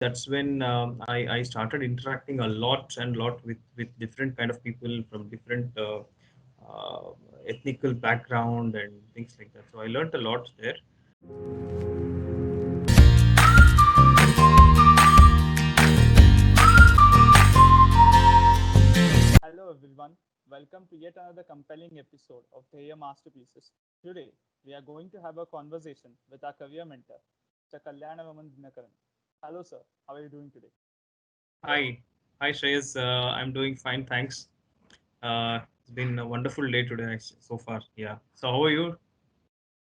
That's when I started interacting a lot and lot with different kind of people from different uh, ethnical background and things like that. So I learned a lot there. Hello everyone, welcome to yet another compelling episode of Dheya Masterpieces. Today, we are going to have a conversation with our career mentor, Mr. Kalyanaraman Dinakaran. Hello sir, how are you doing today? Hi, hi Shreyas. I'm doing fine, thanks. It's been a wonderful day today so far. Yeah. So how are you?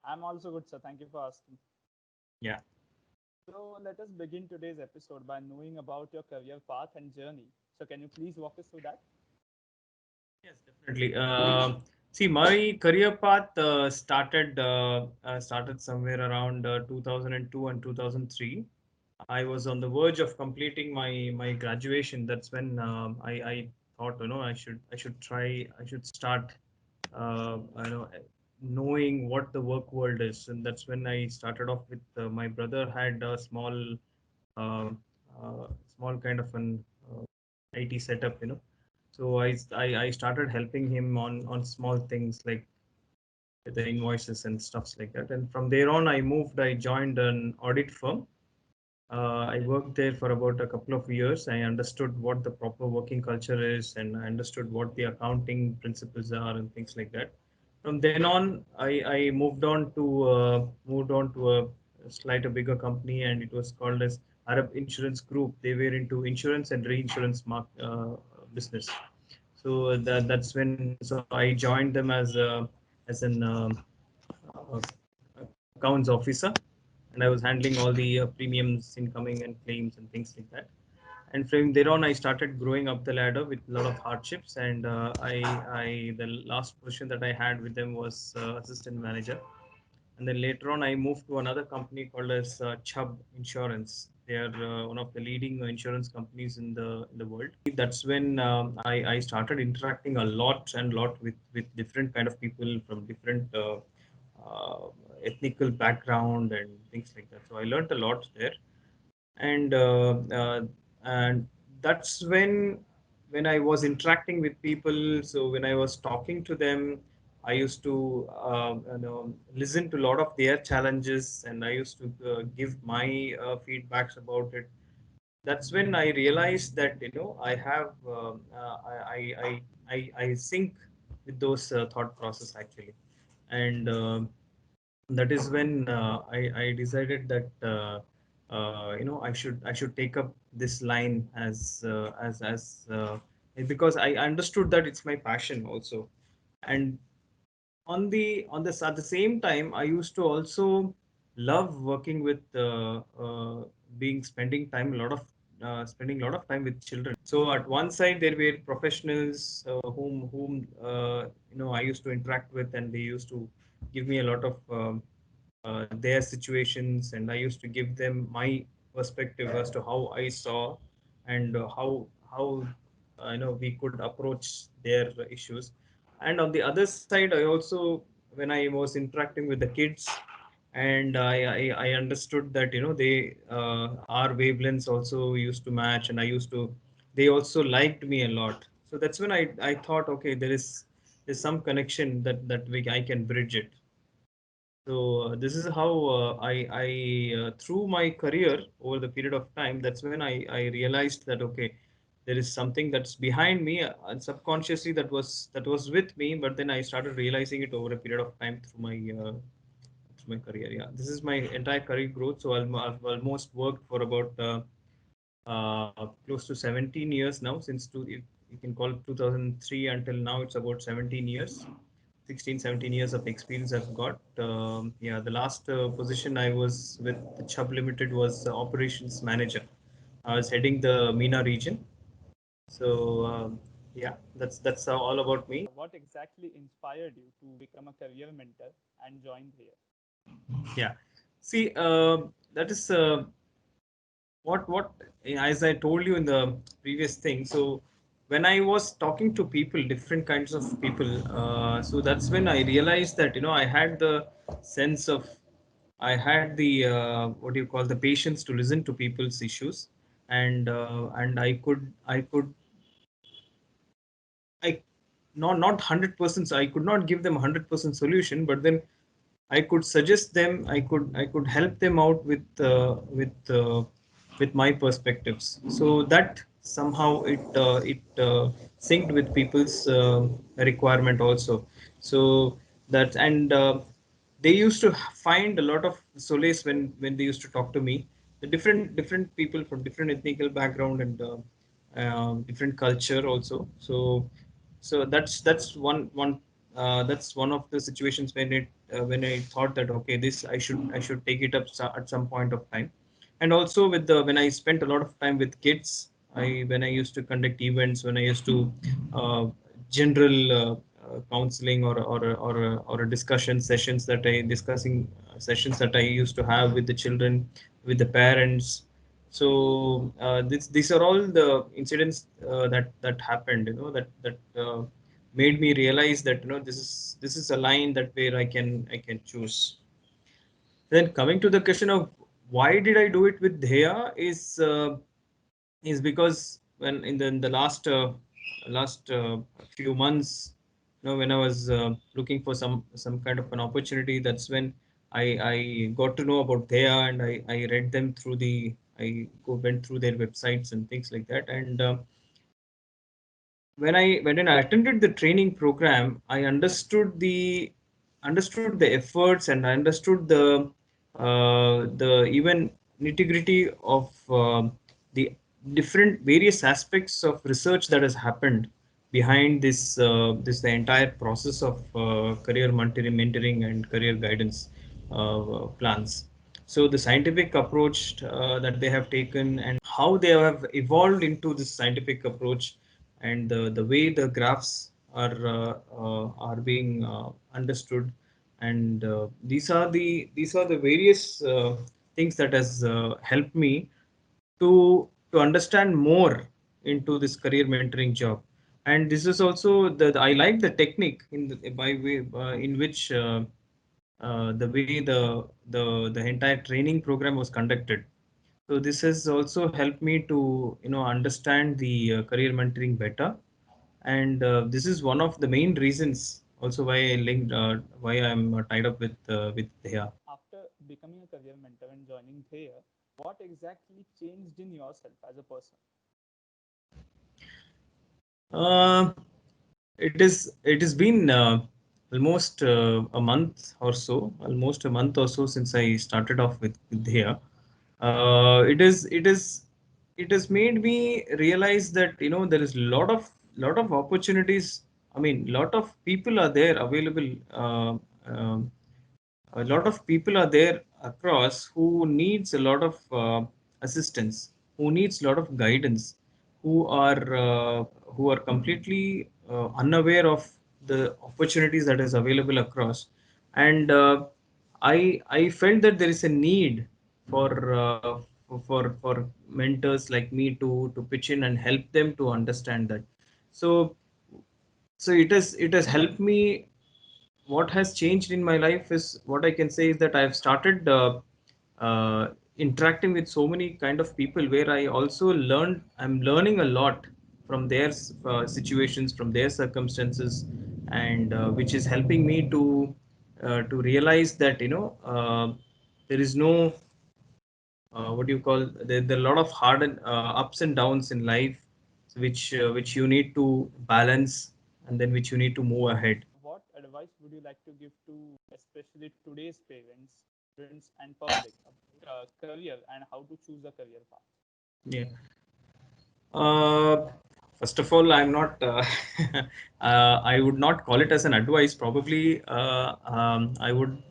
I'm also good sir, thank you for asking. Yeah. So let us begin today's episode by knowing about your career path and journey. So can you please walk us through that? Yes, definitely. See, my career path started somewhere around 2002 and 2003. I was on the verge of completing my graduation. That's when I thought, I should start knowing what the work world is, and that's when I started off with my brother had a um, small kind of an IT setup, so I started helping him on small things like the invoices and stuffs like that. And from there on, I joined an audit firm. I worked there for about a couple of years. I understood what the proper working culture is, and I understood what the accounting principles are and things like that. From then on, I moved on to a slightly bigger company, and it was called as Arab Insurance Group. They were into insurance and reinsurance business. So that's when I joined them as an accounts officer, and I was handling all the premiums, incoming and claims and things like that. And from there on, I started growing up the ladder with a lot of hardships. And the last position that I had with them was assistant manager. And then later on, I moved to another company called as Chubb Insurance. They are one of the leading insurance companies in the world. That's when I started interacting a lot and lot with different kind of people from different uh, ethnical background and things like that. So I learned a lot there. And and that's when I was interacting with people. So when I was talking to them, I used to listen to a lot of their challenges, and I used to give my feedbacks about it. That's when I realized that I have I sync with those thought process actually. And that is when I decided that I should take up this line as because I understood that it's my passion also. And at the same time, I used to also love working with being spending a lot of time with children. So at one side there were professionals whom I used to interact with, and they used to give me a lot of their situations, and I used to give them my perspective as to how I saw, and how we could approach their issues. And on the other side, I also, when I was interacting with the kids, and I understood that they our wavelengths also used to match, and they also liked me a lot. So that's when I thought, okay, there's some connection that I can bridge it. So this is how I through my career over the period of time, that's when I realized that, okay, there is something that's behind me, and subconsciously that was with me, but then I started realizing it over a period of time through my career. Yeah, this is my entire career growth. So I've almost worked for about close to 17 years now, you can call it 2003 until now. It's about 17 years. 16, 17 years of experience I've got. Yeah, the last position I was with Chubb Limited was operations manager. I was heading the MENA region. So yeah, that's all about me. What exactly inspired you to become a career mentor and join here? Yeah, see, that is what as I told you in the previous thing. So when I was talking to people, different kinds of people, so that's when I realized that I had the sense of, I had the what do you call, the patience to listen to people's issues. and I could I not 100%. So I could not give them 100% solution, but then I could suggest them. I could help them out with my perspectives. So that somehow it synced with people's requirement also. So that and they used to find a lot of solace when they used to talk to me. The different people from different ethnical background and different culture also. So that's one of the situations when I thought that okay, this I should take it up at some point of time. And also with the when I spent a lot of time with kids, I when I used to conduct events, when I used to uh, general counseling or a discussion sessions that I discussing sessions that I used to have with the children, with the parents. So these are all the incidents that happened, that made me realize that this is a line that where I can choose. Then coming to the question of why did I do it with Dheya is because when in the last few months, when I was looking for some kind of an opportunity, that's when I got to know about Dheya, and I read them through went through their websites and things like that. And when I attended the training program, I understood the efforts, and I understood the even nitty-gritty of the different various aspects of research that has happened behind this the entire process of career mentoring and career guidance plans. So the scientific approach that they have taken, and how they have evolved into this scientific approach, and the way the graphs are being understood, and these are the various things that has helped me to understand more into this career mentoring job. And this is also I like the technique in the, by way in which the way the entire training program was conducted. So this has also helped me to understand the career mentoring better, and this is one of the main reasons also why I'm tied up with Dheya. After becoming a career mentor and joining Dheya, what exactly changed in yourself as a person? Uh, it has been almost almost a month or so since I started off with Dheya. It has made me realize that there is lot of opportunities. I mean, lot of people are there available. Um, a lot of people are there across who needs a lot of assistance, who needs a lot of guidance, who are completely unaware of the opportunities that is available across. And I felt that there is a need for for mentors like me to pitch in and help them to understand that. So it has helped me. What has changed in my life is, what I can say is that I've started interacting with so many kind of people, where I'm learning a lot from their situations, from their circumstances, and which is helping me to realize that there is no what do you call there are a lot of hard and ups and downs in life, which you need to balance, and then which you need to move ahead. What advice would you like to give to especially today's parents, students, and public about career and how to choose a career path? Yeah. Uh, First of all, I'm not. I would not call it as an advice. Probably, I would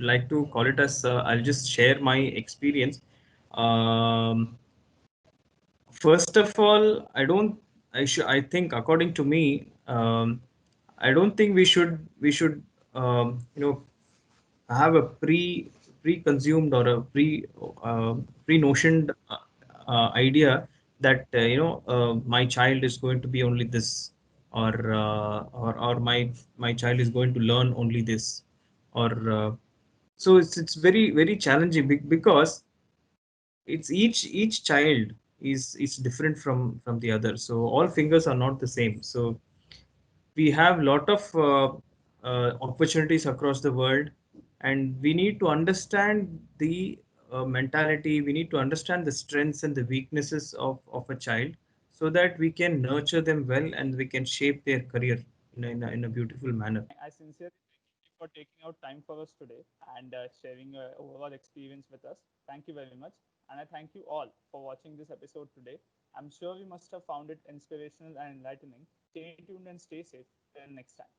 like to call it as. I'll just share my experience. Um, First of all, I don't. I think, according to me, I don't think we should have a preconceived or a pre-notioned idea that my child is going to be only this, or my child is going to learn only this, or so it's very very challenging, because it's each child, is different from the other. So all fingers are not the same. So we have lot of opportunities across the world, and we need to understand the mentality. We need to understand the strengths and the weaknesses of a child, so that we can nurture them well and we can shape their career in a beautiful manner. I sincerely thank you for taking out time for us today and sharing your overall experience with us. Thank you very much. And I thank you all for watching this episode today. I'm sure you must have found it inspirational and enlightening. Stay tuned and stay safe. Till next time.